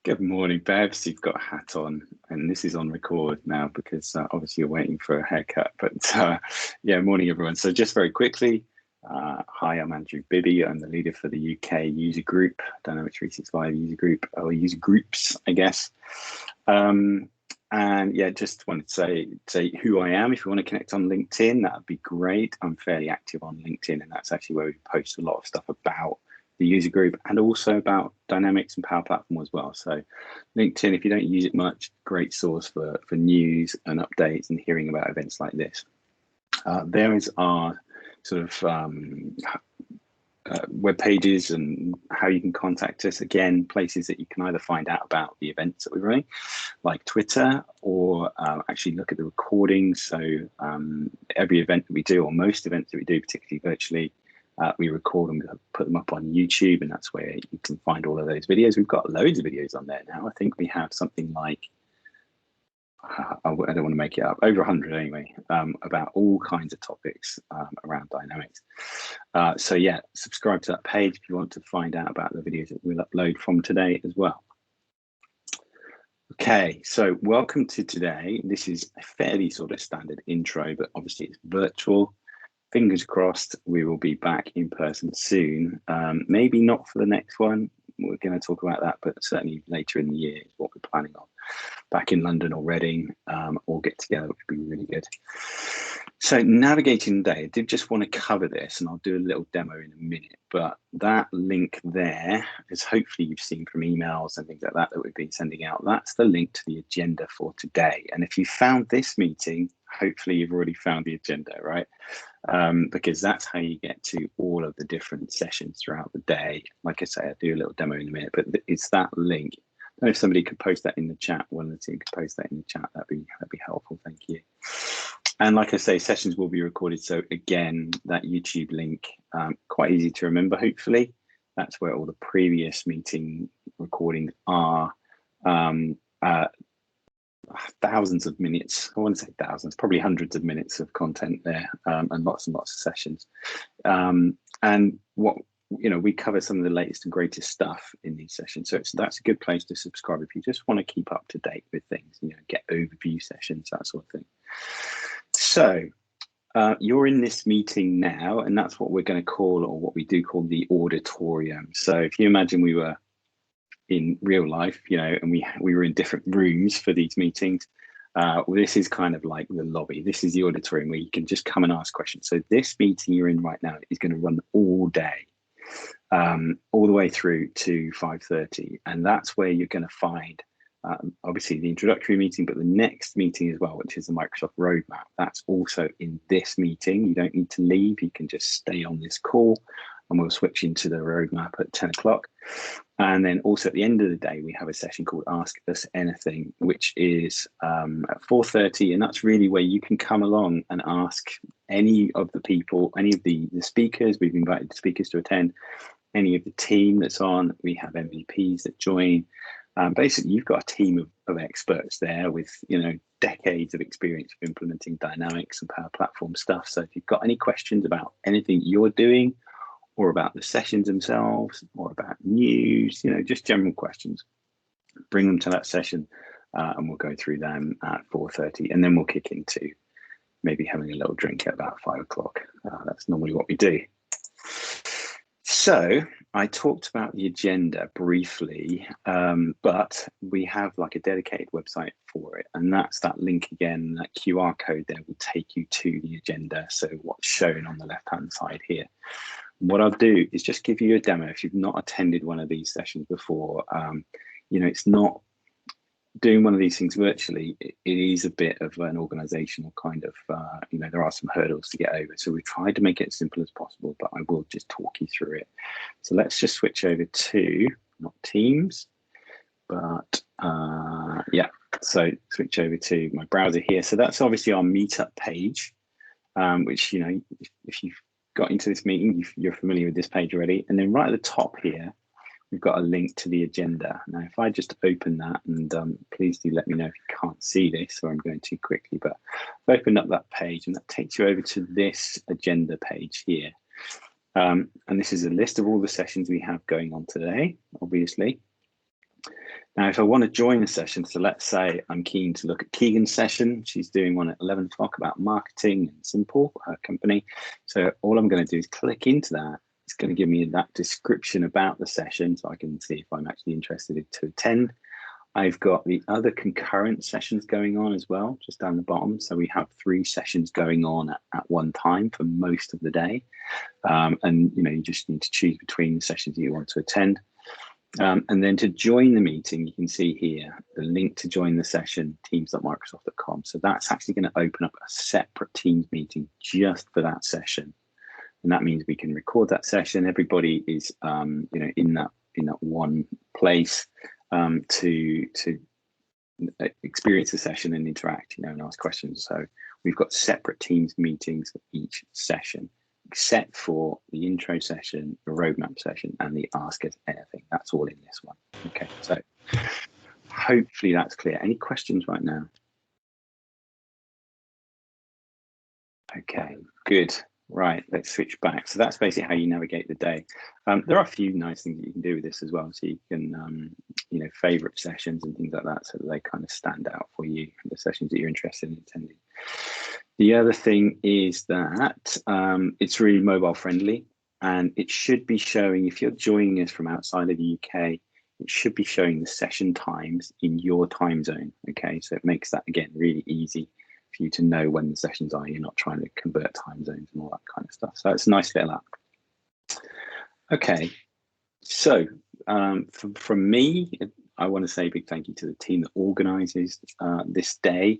Good morning, Babs. You've got a hat on, and this is on record now because obviously you're waiting for a haircut. But yeah, morning, everyone. So just very quickly, hi, I'm Andrew Bibby. I'm the leader for the UK user group, Dynamics 365 user group, or user groups, I guess. And yeah, just wanted to say who I am. If you want to connect on LinkedIn, that would be great. I'm fairly active on LinkedIn, and that's actually where we post a lot of stuff about the user group and also about Dynamics and Power Platform as well. So LinkedIn, if you don't use it much, great source for news and updates and hearing about events like this. There is our sort of web pages and how you can contact us. Again, places that you can either find out about the events that we're running, like Twitter, or actually look at the recordings. So every event that we do, or most events that we do, particularly virtually, we record and put them up on YouTube, and that's where you can find all of those videos. We've got loads of videos on there now. I think we have something like, I don't want to make it up, over 100 anyway, about all kinds of topics around Dynamics. So yeah, subscribe to that page if you want to find out about the videos that we'll upload from today as well. Okay, so welcome to today. This is a fairly sort of standard intro, but obviously it's virtual. Fingers crossed we will be back in person soon. Maybe not for the next one. We're going to talk about that, but certainly later in the year is what we're planning on. Back in London or Reading, all get together, which would be really good. So navigating the day, I did just want to cover this, and I'll do a little demo in a minute, but that link there, as hopefully you've seen from emails and things like that we've been sending out, that's the link to the agenda for today. And if you found this meeting, hopefully you've already found the agenda, right? Because that's how you get to all of the different sessions throughout the day. Like I say, I'll do a little demo in a minute, but it's that link. I don't know if somebody could post that in the chat. One of the team could post that in the chat. That'd be helpful. Thank you. And like I say, sessions will be recorded. So again, that YouTube link, quite easy to remember, hopefully. That's where all the previous meeting recordings are. Thousands of minutes, I want to say thousands, probably hundreds of minutes of content there, and lots of sessions. And what, we cover some of the latest and greatest stuff in these sessions. So that's a good place to subscribe if you just want to keep up to date with things, get overview sessions, that sort of thing. So you're in this meeting now, and that's what we're going to call, or what we do call, the auditorium. So if you imagine we were in real life, and we were in different rooms for these meetings, well, this is kind of like the lobby. This is the auditorium where you can just come and ask questions. So this meeting you're in right now is going to run all day, all the way through to 5:30, and that's where you're going to find obviously the introductory meeting, but the next meeting as well, which is the Microsoft roadmap. That's also in this meeting. You don't need to leave. You can just stay on this call, and we'll switch into the roadmap at 10 o'clock. And then also at the end of the day, we have a session called Ask Us Anything, which is at 4:30. And that's really where you can come along and ask any of the people, any of the speakers. We've invited speakers to attend, any of the team that's on. We have MVPs that join. Basically, you've got a team of experts there with, decades of experience of implementing Dynamics and Power Platform stuff. So if you've got any questions about anything you're doing, or about the sessions themselves, or about news, just general questions, bring them to that session, and we'll go through them at 4:30, and then we'll kick into maybe having a little drink at about 5 o'clock. That's normally what we do. So I talked about the agenda briefly, but we have like a dedicated website for it, and that's that link again. That QR code there will take you to the agenda. So what's shown on the left-hand side here. What I'll do is just give you a demo. If you've not attended one of these sessions before, it's not doing one of these things virtually. It is a bit of an organizational kind of, there are some hurdles to get over. So we tried to make it as simple as possible, but I will just talk you through it. So let's just switch over to, not Teams, but yeah. So switch over to my browser here. So that's obviously our meetup page, which, if you've got into this meeting, you're familiar with this page already. And then right at the top here, we've got a link to the agenda. Now, if I just open that, and please do let me know if you can't see this or I'm going too quickly, but I've opened up that page, and that takes you over to this agenda page here. And this is a list of all the sessions we have going on today, obviously. Now, if I want to join a session, so let's say I'm keen to look at Keegan's session. She's doing one at 11 o'clock about marketing and Simple, her company. So all I'm going to do is click into that. It's going to give me that description about the session so I can see if I'm actually interested to attend. I've got the other concurrent sessions going on as well, just down the bottom. So we have 3 sessions going on at one time for most of the day. And you just need to choose between the sessions that you want to attend. And then to join the meeting, you can see here the link to join the session, teams.microsoft.com. So that's actually going to open up a separate Teams meeting just for that session. And that means we can record that session. Everybody is in that one place to experience the session and interact, and ask questions. So we've got separate Teams meetings for each session, except for the intro session, the roadmap session, and the Ask Us Anything. That's all in this one. Okay, so hopefully that's clear. Any questions right now? Okay, good. Right, let's switch back. So that's basically how you navigate the day. There are a few nice things that you can do with this as well. So you can, favorite sessions and things like that, so that they kind of stand out for you, the sessions that you're interested in attending. The other thing is that it's really mobile friendly, and it should be showing, if you're joining us from outside of the UK, it should be showing the session times in your time zone. Okay, so it makes that, again, really easy for you to know when the sessions are. You're not trying to convert time zones and all that kind of stuff. So it's a nice little app. Okay, so from me, I want to say a big thank you to the team that organizes this day.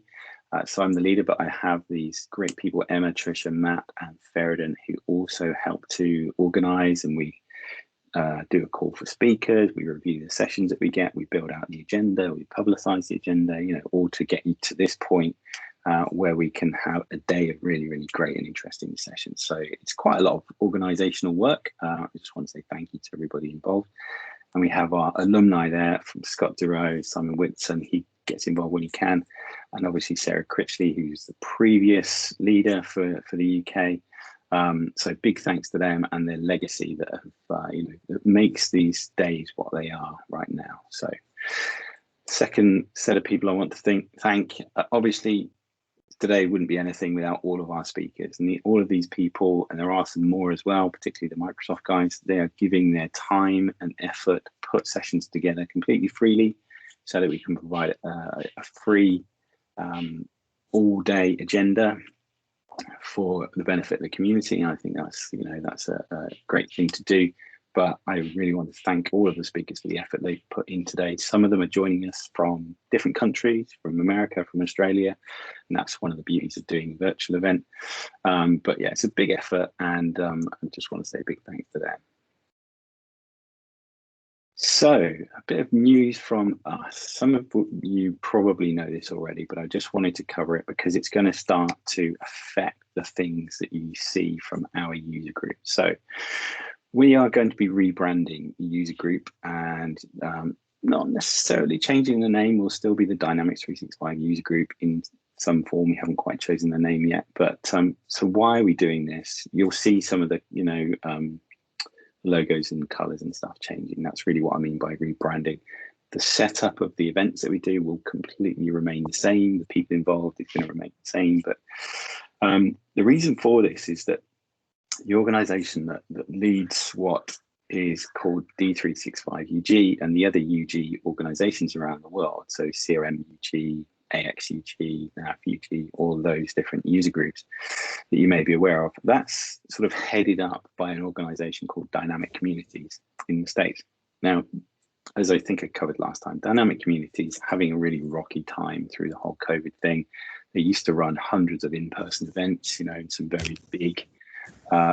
So I'm the leader, but I have these great people, Emma, Trisha, Matt, and Feridan, who also help to organize, and we do a call for speakers, we review the sessions that we get, we build out the agenda, we publicize the agenda, all to get you to this point where we can have a day of really, really great and interesting sessions. So it's quite a lot of organizational work. I just want to say thank you to everybody involved. And we have our alumni there, from Scott Durow, Simon Whitson, he gets involved when he can. And obviously Sarah Critchley, who's the previous leader for the UK. So big thanks to them and their legacy that have, that makes these days what they are right now. So second set of people I want to thank, obviously, today wouldn't be anything without all of our speakers, and all of these people, and there are some more as well, particularly the Microsoft guys. They are giving their time and effort to put sessions together completely freely so that we can provide a free all-day agenda for the benefit of the community. And I think that's a great thing to do. But I really want to thank all of the speakers for the effort they've put in today. Some of them are joining us from different countries, from America, from Australia, and that's one of the beauties of doing a virtual event. But yeah, it's a big effort, and I just want to say a big thanks to them. So a bit of news from us. Some of you probably know this already, but I just wanted to cover it because it's going to start to affect the things that you see from our user group. So we are going to be rebranding the user group, and not necessarily changing the name. Will still be the Dynamics 365 user group in some form. We haven't quite chosen the name yet, but so why are we doing this? You'll see some of the logos and colors and stuff changing. That's really what I mean by rebranding. The setup of the events that we do will completely remain the same. The people involved is going to remain the same, but the reason for this is that the organization that leads what is called D365UG and the other UG organizations around the world, so CRM UG, AX UG, NAV UG, all those different user groups that you may be aware of, that's sort of headed up by an organization called Dynamic Communities in the States. Now, as I think I covered last time, Dynamic Communities having a really rocky time through the whole COVID thing. They used to run hundreds of in-person events, and some very big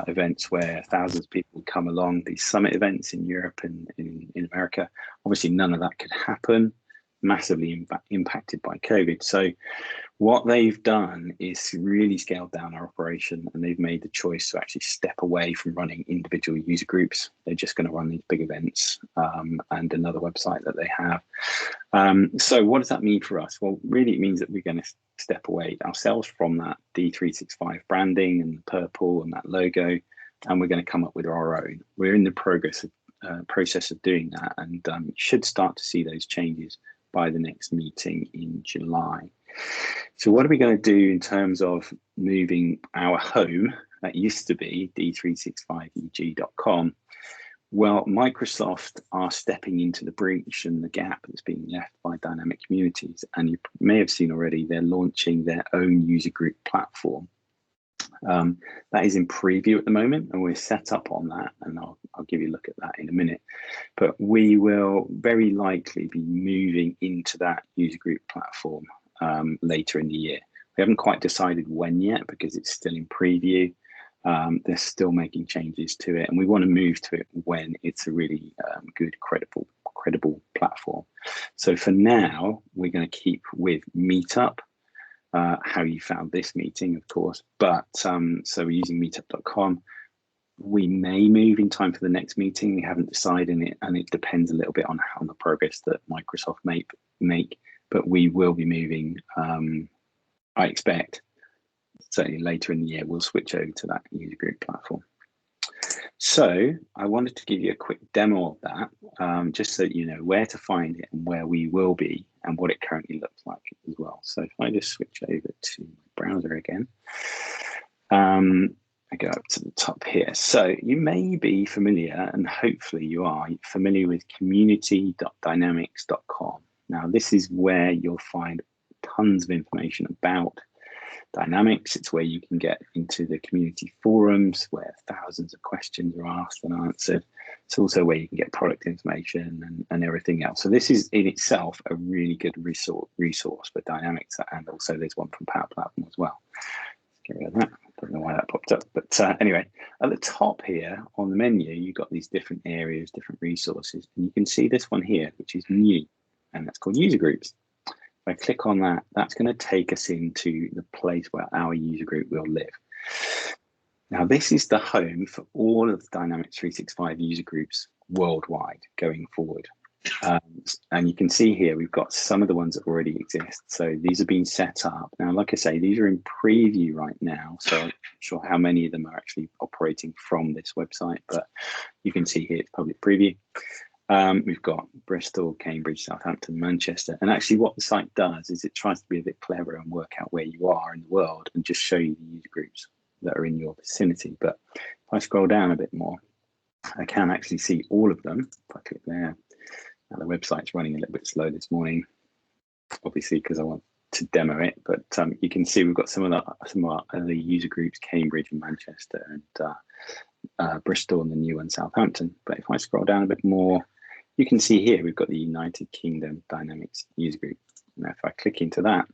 events where thousands of people would come along, these summit events in Europe and in America. Obviously, none of that could happen, massively impacted by COVID. So what they've done is really scaled down our operation, and they've made the choice to actually step away from running individual user groups. They're just going to run these big events and another website that they have. So what does that mean for us? Well, really, it means that we're going to step away ourselves from that D365 branding and the purple and that logo, and we're going to come up with our own. We're in the progress process of doing that, and you should start to see those changes by the next meeting in July. So what are we going to do in terms of moving our home that used to be D365UG.com? Well, Microsoft are stepping into the breach and the gap that's being left by dynamic communities. And you may have seen already, they're launching their own user group platform. That is in preview at the moment, and we're set up on that, and I'll give you a look at that in a minute. But we will very likely be moving into that user group platform later in the year. We haven't quite decided when yet because it's still in preview. They're still making changes to it, and we want to move to it when it's a really good, credible platform. So for now, we're going to keep with Meetup, how you found this meeting, of course. But so we're using meetup.com. We may move in time for the next meeting. We haven't decided it, and it depends a little bit on the progress that Microsoft make. But we will be moving. I expect. Certainly later in the year, we'll switch over to that user group platform. So I wanted to give you a quick demo of that, just so you know where to find it and where we will be and what it currently looks like as well. So if I just switch over to my browser again, I go up to the top here. So you may be familiar, and hopefully you are familiar with community.dynamics.com. Now, this is where you'll find tons of information about Dynamics. It's where you can get into the community forums where thousands of questions are asked and answered. It's also where you can get product information and everything else. So this is in itself a really good resource for Dynamics, and also there's one from Power Platform as well. Let's get rid of that. I don't know why that popped up, but anyway, at the top here on the menu, you've got these different areas, different resources, and you can see this one here, which is new, and that's called user groups. If I click on that, that's going to take us into the place where our user group will live. Now, this is the home for all of the Dynamics 365 user groups worldwide going forward. And you can see here, we've got some of the ones that already exist. So these are being set up. Now, like I say, these are in preview right now. So I'm not sure how many of them are actually operating from this website, but you can see here it's public preview. We've got Bristol, Cambridge, Southampton, Manchester. And actually what the site does is it tries to be a bit clever and work out where you are in the world and just show you the user groups that are in your vicinity. But if I scroll down a bit more, I can actually see all of them. If I click there, now the website's running a little bit slow this morning, obviously because I want to demo it. But you can see we've got some of the user groups, Cambridge and Manchester and Bristol and the new one, Southampton. But if I scroll down a bit more, you can see here we've got the United Kingdom Dynamics user group. Now, if I click into that,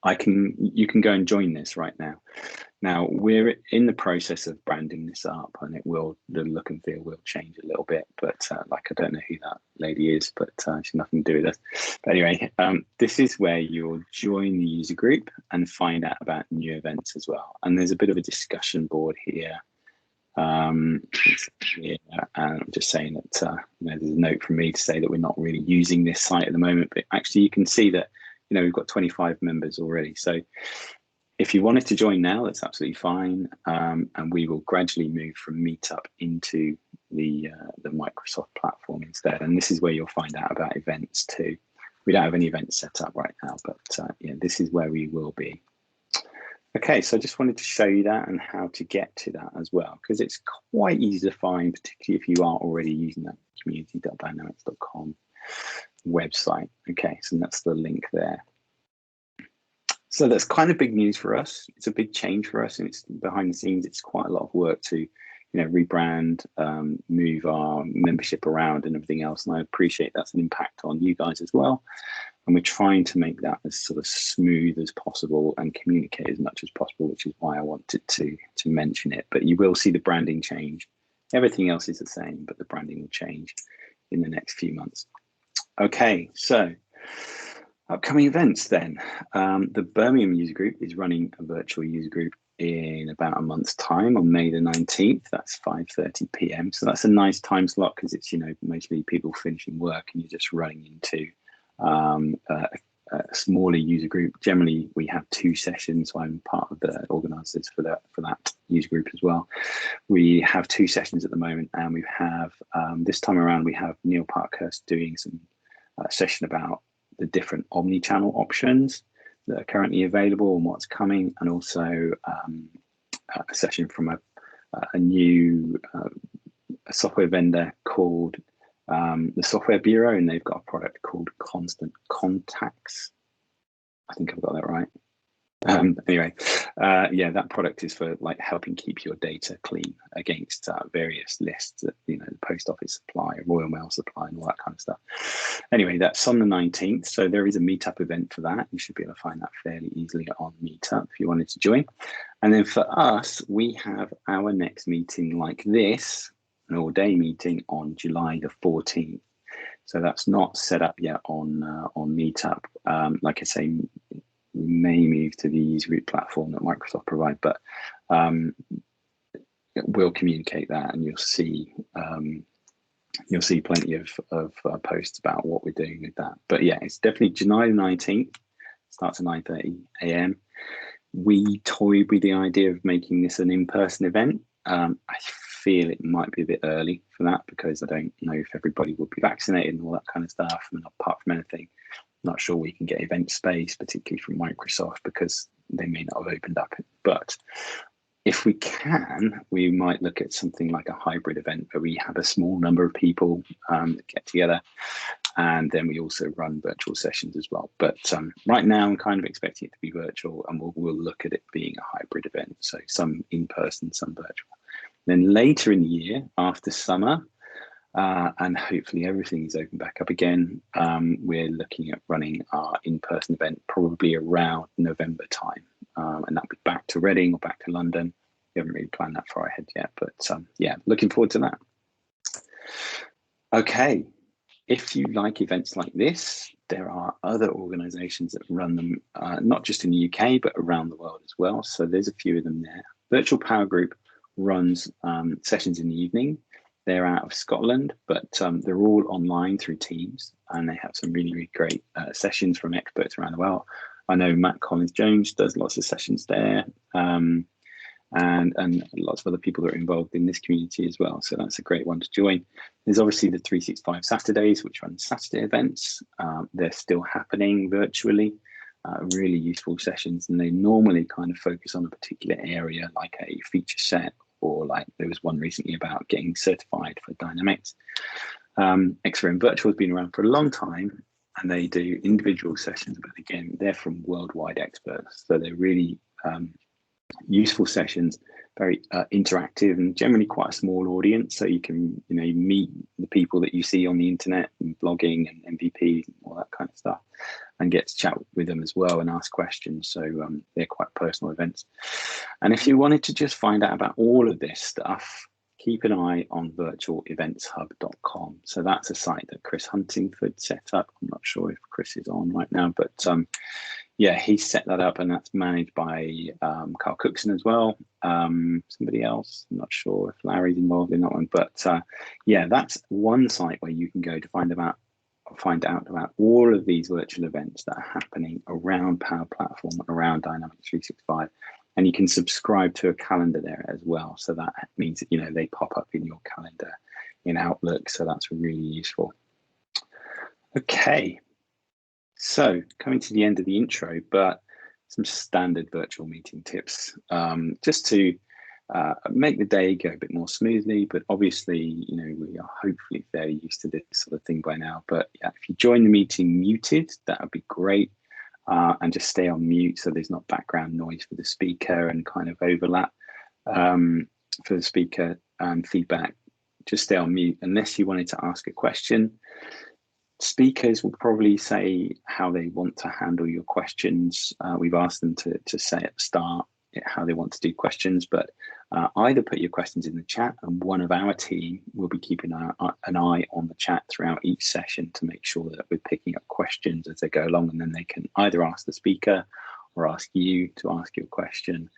you can go and join this right now. Now, we're in the process of branding this up, and the look and feel will change a little bit. But like, I don't know who that lady is, but she's nothing to do with us. But anyway, this is where you'll join the user group and find out about new events as well. And there's a bit of a discussion board here. And I'm just saying that there's a note from me to say that we're not really using this site at the moment, but actually you can see that we've got 25 members already. So if you wanted to join now, that's absolutely fine, and we will gradually move from Meetup into the Microsoft platform instead. And this is where you'll find out about events too. We don't have any events set up right now, but this is where we will be. Okay, so I just wanted to show you that and how to get to that as well, because it's quite easy to find, particularly if you are already using that community.dynamics.com website. Okay, so that's the link there. So that's kind of big news for us. It's a big change for us, and it's behind the scenes. It's quite a lot of work to, rebrand, move our membership around and everything else. And I appreciate that's an impact on you guys as well. And we're trying to make that as sort of smooth as possible and communicate as much as possible, which is why I wanted to mention it. But you will see the branding change. Everything else is the same, but the branding will change in the next few months. Okay, so upcoming events then. The Birmingham user group is running a virtual user group in about a month's time on May the 19th. That's 5:30 p.m. So that's a nice time slot because it's, mostly people finishing work and you're just running into a smaller user group. Generally, we have 2 sessions. So I'm part of the organisers for that user group as well. We have 2 sessions at the moment, and we have this time around we have Neil Parkhurst doing some session about the different omni-channel options that are currently available and what's coming, and also a session from a new software vendor called the Software Bureau, and they've got a product called Constant Contacts. I think I've got that right. Anyway, yeah, that product is for like helping keep your data clean against various lists that, you know, the post office supply, Royal Mail supply, and all that kind of stuff. Anyway, that's on the 19th. So there is a meetup event for that. You should be able to find that fairly easily on Meetup if you wanted to join. And then for us, we have our next meeting like this, an all-day meeting on July the 14th. So that's not set up yet on Meetup. Like I say, we may move to the user group platform that Microsoft provide, but we'll communicate that, and you'll see plenty of posts about what we're doing with that. But yeah, it's definitely July the 19th. Starts at 9:30 a.m. We toyed with the idea of making this an in-person event. I feel it might be a bit early for that because I don't know if everybody will be vaccinated and all that kind of stuff. And apart from anything, not sure we can get event space, particularly from Microsoft, because they may not have opened up. But if we can, we might look at something like a hybrid event where we have a small number of people get together, and then we also run virtual sessions as well. But right now, I'm kind of expecting it to be virtual, and we'll look at it being a hybrid event, so some in person, some virtual. Then later in the year, after summer, and hopefully everything is open back up again, we're looking at running our in-person event probably around November time, and that'll be back to Reading or back to London. We haven't really planned that far ahead yet, but yeah, looking forward to that. Okay, if you like events like this, there are other organisations that run them, not just in the UK, but around the world as well. So there's a few of them there. Virtual Power Group runs sessions in the evening. They're out of Scotland, but they're all online through Teams, and they have some really, really great sessions from experts around the world. I know Matt Collins-Jones does lots of sessions there, and lots of other people that are involved in this community as well. So that's a great one to join. There's obviously the 365 Saturdays, which run Saturday events. They're still happening virtually. Really useful sessions, and they normally kind of focus on a particular area, like a feature set, or like there was one recently about getting certified for Dynamics. XRM Virtual has been around for a long time, and they do individual sessions, but again, they're from worldwide experts. So they're really useful sessions, very interactive, and generally quite a small audience. So you can, you know, meet the people that you see on the internet and blogging and MVP and all that kind of stuff, and get to chat with them as well and ask questions. So they're quite personal events. And if you wanted to just find out about all of this stuff, keep an eye on virtualeventshub.com. So that's a site that Chris Huntingford set up. I'm not sure if Chris is on right now, but yeah, he set that up, and that's managed by Carl Cookson as well. Somebody else, I'm not sure if Larry's involved in that one, but yeah, that's one site where you can go to find out about all of these virtual events that are happening around Power Platform, around Dynamics 365. And you can subscribe to a calendar there as well. So that means that, you know, they pop up in your calendar in Outlook. So that's really useful. Okay. So coming to the end of the intro, but some standard virtual meeting tips, just to make the day go a bit more smoothly. But obviously, you know, we are hopefully fairly used to this sort of thing by now. But yeah, if you join the meeting muted, that would be great. And just stay on mute so there's not background noise for the speaker and kind of overlap for the speaker and feedback. Just stay on mute unless you wanted to ask a question. Speakers will probably say how they want to handle your questions. We've asked them to say at the start how they want to do questions, but either put your questions in the chat, and one of our team will be keeping an eye on the chat throughout each session to make sure that we're picking up questions as they go along, and then they can either ask the speaker or ask you to ask your question.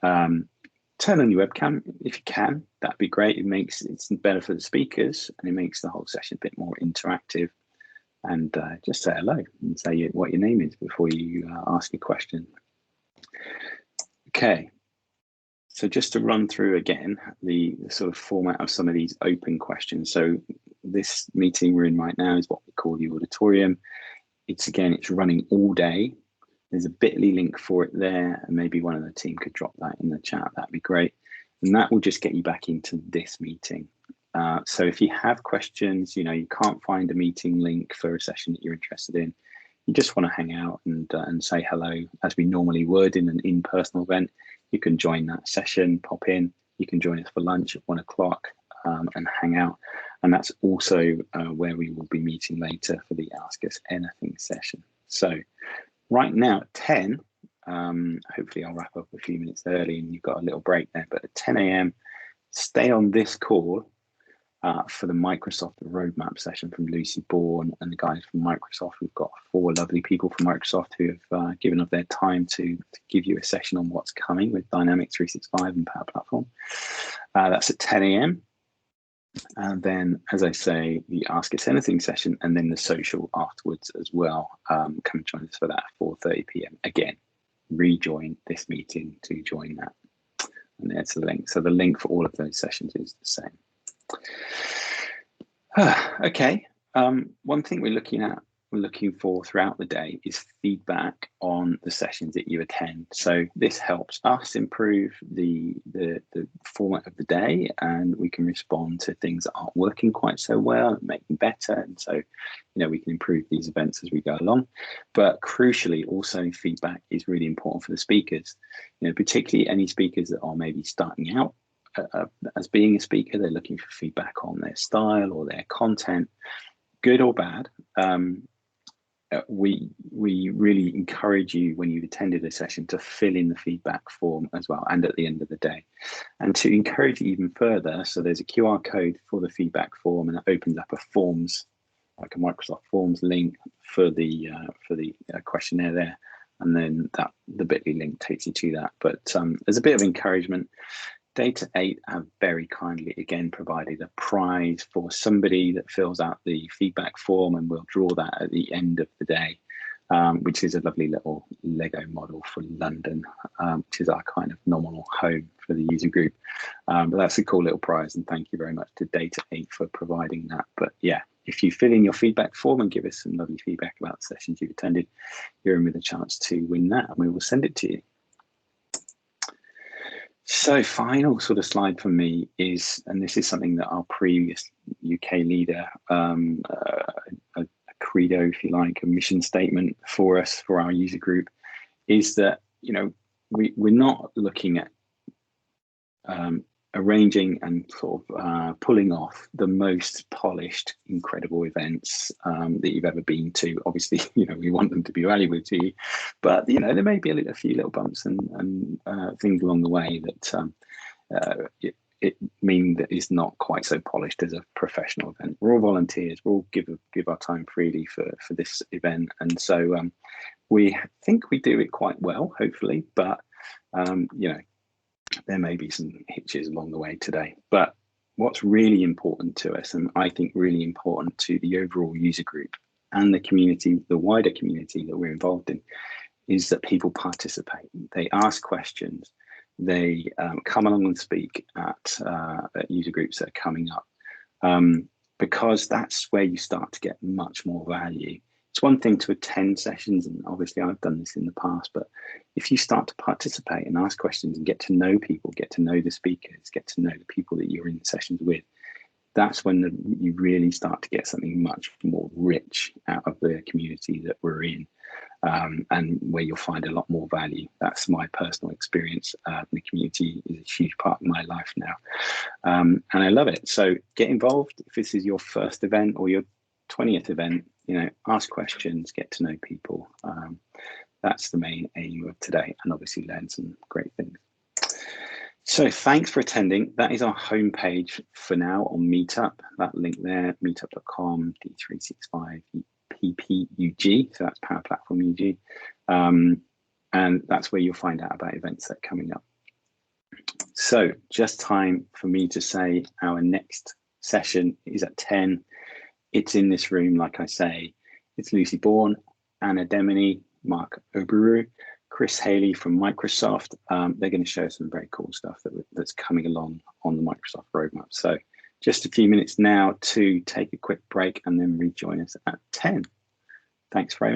Turn on your webcam if you can, that'd be great. It's better for the speakers, and it makes the whole session a bit more interactive. and just say hello and say what your name is before you ask a question. Okay, so just to run through again the sort of format of some of these open questions. So this meeting we're in right now is what we call the auditorium. It's running all day. There's a bit.ly link for it there, and maybe one of the team could drop that in the chat. That'd be great. And that will just get you back into this meeting. So if you have questions, you can't find a meeting link for a session that you're interested in, you just want to hang out and say hello as we normally would in an in-person event, you can join that session, pop in. You can join us for lunch at 1 o'clock and hang out. And that's also where we will be meeting later for the Ask Us Anything session. So right now at 10, hopefully I'll wrap up a few minutes early and you've got a little break there, but at 10 a.m, stay on this call for the Microsoft roadmap session from Lucy Bourne and the guys from Microsoft. We've got 4 lovely people from Microsoft who have given up their time to give you a session on what's coming with Dynamics 365 and Power Platform. That's at 10 a.m. And then, as I say, the Ask Us Anything session and then the social afterwards as well. Come and join us for that at 4:30 p.m. Again, rejoin this meeting to join that. And there's the link. So the link for all of those sessions is the same. Okay, one thing we're looking for throughout the day is feedback on the sessions that you attend. So this helps us improve the format of the day, and we can respond to things that aren't working quite so well and make them better. And so, we can improve these events as we go along. But crucially, also feedback is really important for the speakers. Particularly any speakers that are maybe starting out as being a speaker, they're looking for feedback on their style or their content, good or bad. We really encourage you when you've attended a session to fill in the feedback form as well, and at the end of the day. And to encourage you even further, so there's a QR code for the feedback form, and it opens up a forms, like a Microsoft Forms link for the questionnaire there, and then the bit.ly link takes you to that. But there's a bit of encouragement. Data 8 have very kindly again provided a prize for somebody that fills out the feedback form, and we'll draw that at the end of the day, which is a lovely little Lego model for London, which is our kind of nominal home for the user group. But that's a cool little prize, and thank you very much to Data 8 for providing that. But yeah, if you fill in your feedback form and give us some lovely feedback about the sessions you've attended, you're in with a chance to win that, and we will send it to you. So final sort of slide for me is, and this is something that our previous UK leader, a credo, if you like, a mission statement for us, for our user group, is that, we're not looking at arranging and sort of pulling off the most polished, incredible events that you've ever been to. Obviously, we want them to be valuable to you, but there may be a few little bumps and things along the way that it mean that it's not quite so polished as a professional event. We're all volunteers. We'll all give our time freely for this event, and so we think we do it quite well, hopefully. But there may be some hitches along the way today. But what's really important to us, and I think really important to the overall user group and the community, the wider community that we're involved in, is that people participate. They ask questions. They come along and speak at user groups that are coming up, because that's where you start to get much more value. It's one thing to attend sessions, and obviously I've done this in the past, but if you start to participate and ask questions and get to know people, get to know the speakers, get to know the people that you're in the sessions with, that's when you really start to get something much more rich out of the community that we're in, and where you'll find a lot more value. That's my personal experience. The community is a huge part of my life now, and I love it. So get involved. If this is your first event or your 20th event, ask questions, get to know people. That's the main aim of today, and obviously learn some great things. So thanks for attending. That is our homepage for now on Meetup. That link there, meetup.com, D365UG. So that's Power Platform UG. And that's where you'll find out about events that are coming up. So just time for me to say our next session is at 10. It's in this room, like I say. It's Lucy Bourne, Anna Demini, Mark Oburu, Chris Haley from Microsoft. They're going to show some very cool stuff that's coming along on the Microsoft roadmap. So just a few minutes now to take a quick break and then rejoin us at 10. Thanks very much.